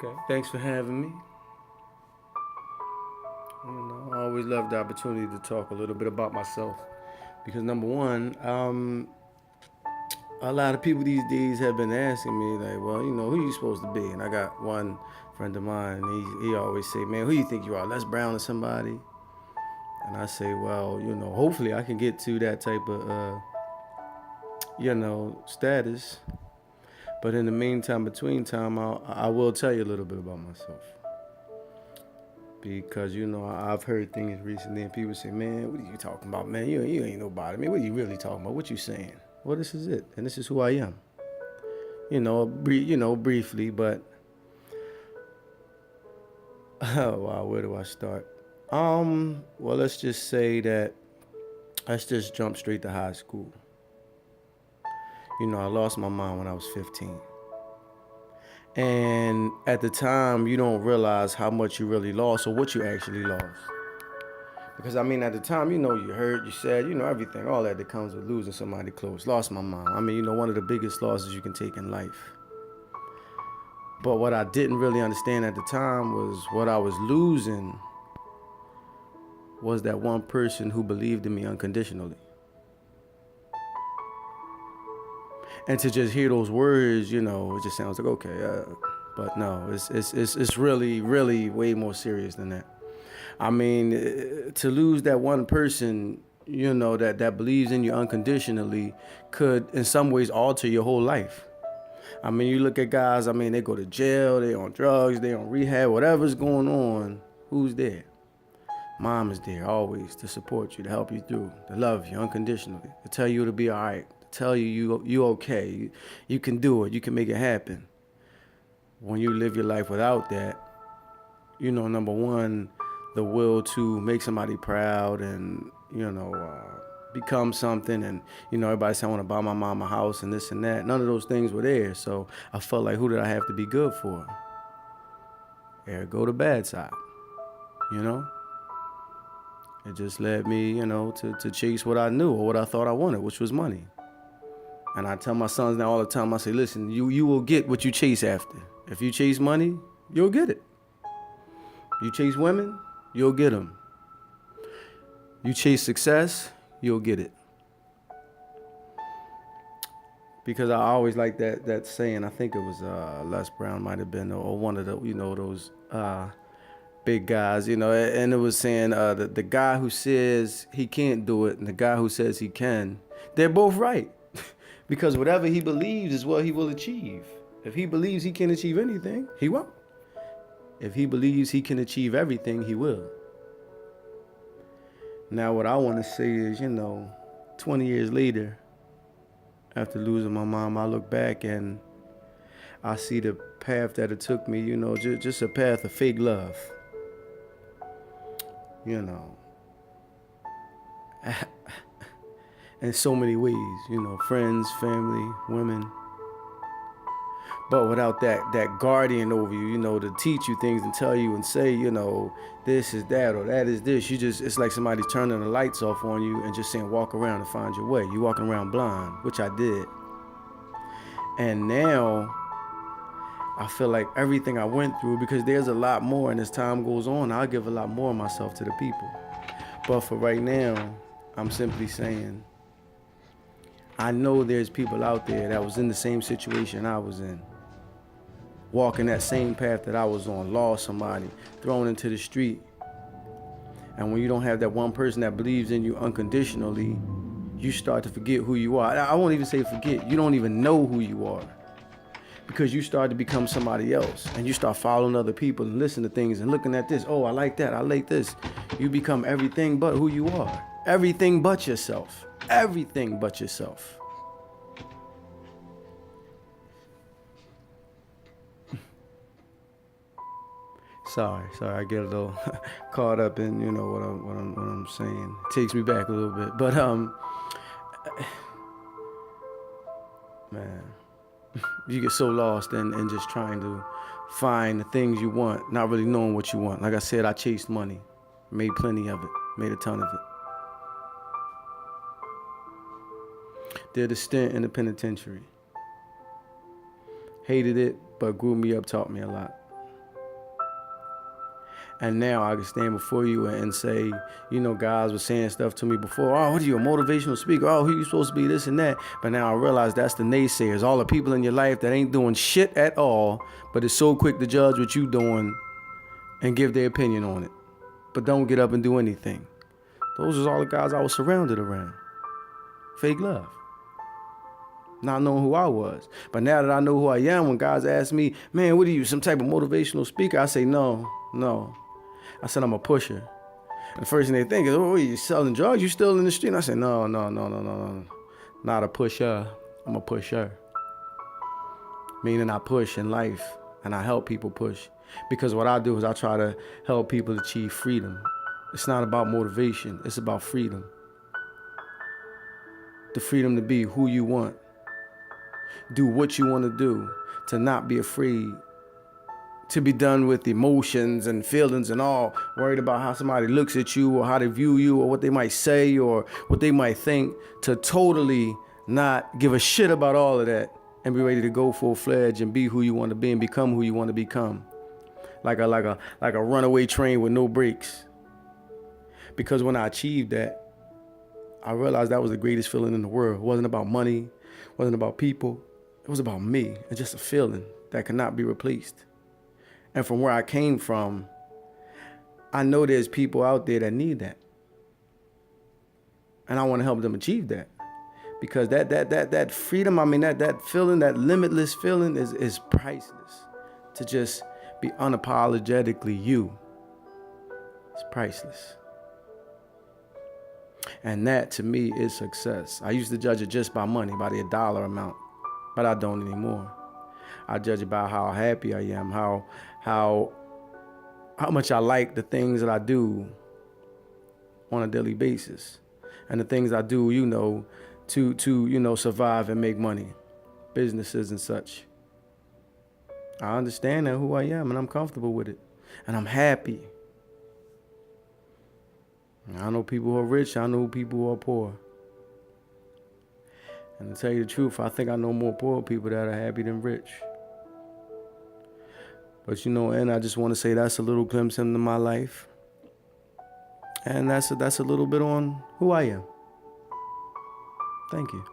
Okay. Thanks for having me. I always love the opportunity to talk a little bit about myself because number one, a lot of people these days have been asking me like, well, who you supposed to be? And I got one friend of mine. He always say, man, who you think you are, Les Brown or somebody? And I say, well, hopefully I can get to that type of status. But in the meantime, between time, I will tell you a little bit about myself. Because I've heard things recently and people say, man, what are you talking about, man? You ain't nobody. Man, what are you really talking about? What you saying? Well, this is it, and this is who I am. Briefly, but oh wow, where do I start? Well, let's just say that let's just jump straight to high school. I lost my mom when I was 15. And at the time, you don't realize how much you really lost or what you actually lost. Because at the time, you hurt, you sad, everything, all that comes with losing somebody close. Lost my mom. One of the biggest losses you can take in life. But what I didn't really understand at the time was what I was losing was that one person who believed in me unconditionally. And to just hear those words, it just sounds like, okay, but no, it's really, really way more serious than that. To lose that one person, that believes in you unconditionally could in some ways alter your whole life. You look at guys, they go to jail, they on drugs, they on rehab, whatever's going on, who's there? Mom is there always to support you, to help you through, to love you unconditionally, to tell you to be all right, to tell you okay, you can do it, you can make it happen. When you live your life without that, number one, the will to make somebody proud and, become something. And, everybody said, I want to buy my mom a house and this and that. None of those things were there. So I felt like, who did I have to be good for? Ergo the bad side, It just led me, to chase what I knew or what I thought I wanted, which was money. And I tell my sons now all the time, I say, listen, you will get what you chase after. If you chase money, you'll get it. You chase women, you'll get them. You chase success, you'll get it. Because I always like that saying. I think it was Les Brown might have been, or one of the those big guys, and it was saying the guy who says he can't do it and the guy who says he can, they're both right. Because whatever he believes is what he will achieve. If he believes he can achieve anything, he won't. If he believes he can achieve everything, he will. Now, what I want to say is, 20 years later, after losing my mom, I look back and I see the path that it took me, just a path of fake love. In so many ways, friends, family, women. But without that guardian over you, to teach you things and tell you and say, this is that or that is this. It's like somebody turning the lights off on you and just saying, walk around and find your way. You walking around blind, which I did. And now I feel like everything I went through, because there's a lot more, and as time goes on, I'll give a lot more of myself to the people. But for right now, I'm simply saying, I know there's people out there that was in the same situation I was in, walking that same path that I was on, lost somebody, thrown into the street. And when you don't have that one person that believes in you unconditionally, you start to forget who you are. I won't even say forget. You don't even know who you are, because you start to become somebody else, and you start following other people and listening to things and looking at this. Oh, I like that. I like this. You become everything but who you are. Everything but yourself. Everything but yourself. Sorry, I get a little caught up in what I'm saying. It takes me back a little bit, but man, you get so lost in just trying to find the things you want, not really knowing what you want. Like I said, I chased money, made plenty of it, made a ton of it. Did a stint in the penitentiary. Hated it, but grew me up, taught me a lot. And now I can stand before you and say, you know, guys were saying stuff to me before. Oh, what are you, a motivational speaker? Oh, who you supposed to be, this and that. But now I realize that's the naysayers, all the people in your life that ain't doing shit at all, but is so quick to judge what you doing and give their opinion on it, but don't get up and do anything. Those was all the guys I was surrounded around. Fake love. Not knowing who I was. But now that I know who I am, when guys ask me, man, what are you, some type of motivational speaker? I say, no. I said, I'm a pusher. And the first thing they think is, oh, you selling drugs? You still in the street? And I said, no. Not a pusher. I'm a pusher. Meaning I push in life and I help people push. Because what I do is I try to help people achieve freedom. It's not about motivation. It's about freedom. The freedom to be who you want. Do what you want to do. To not be afraid. To be done with emotions and feelings and all. Worried about how somebody looks at you or how they view you or what they might say or what they might think. To totally not give a shit about all of that. And be ready to go full-fledged and be who you want to be and become who you want to become. Like a runaway train with no brakes. Because when I achieved that, I realized that was the greatest feeling in the world. It wasn't about money, it wasn't about people. It was about me and just a feeling that could not be replaced. And from where I came from, I know there's people out there that need that. And I want to help them achieve that. Because that freedom, I mean, that feeling, that limitless feeling is priceless. To just be unapologetically you. It's priceless. And that to me is success. I used to judge it just by money, by the dollar amount, but I don't anymore. I judge it by how happy I am, how much I like the things that I do on a daily basis, and the things I do, you know, to survive and make money, businesses and such. I understand that who I am, and I'm comfortable with it, and I'm happy. I know people who are rich. I know people who are poor. And to tell you the truth, I think I know more poor people that are happy than rich. But and I just want to say that's a little glimpse into my life. And that's a little bit on who I am. Thank you.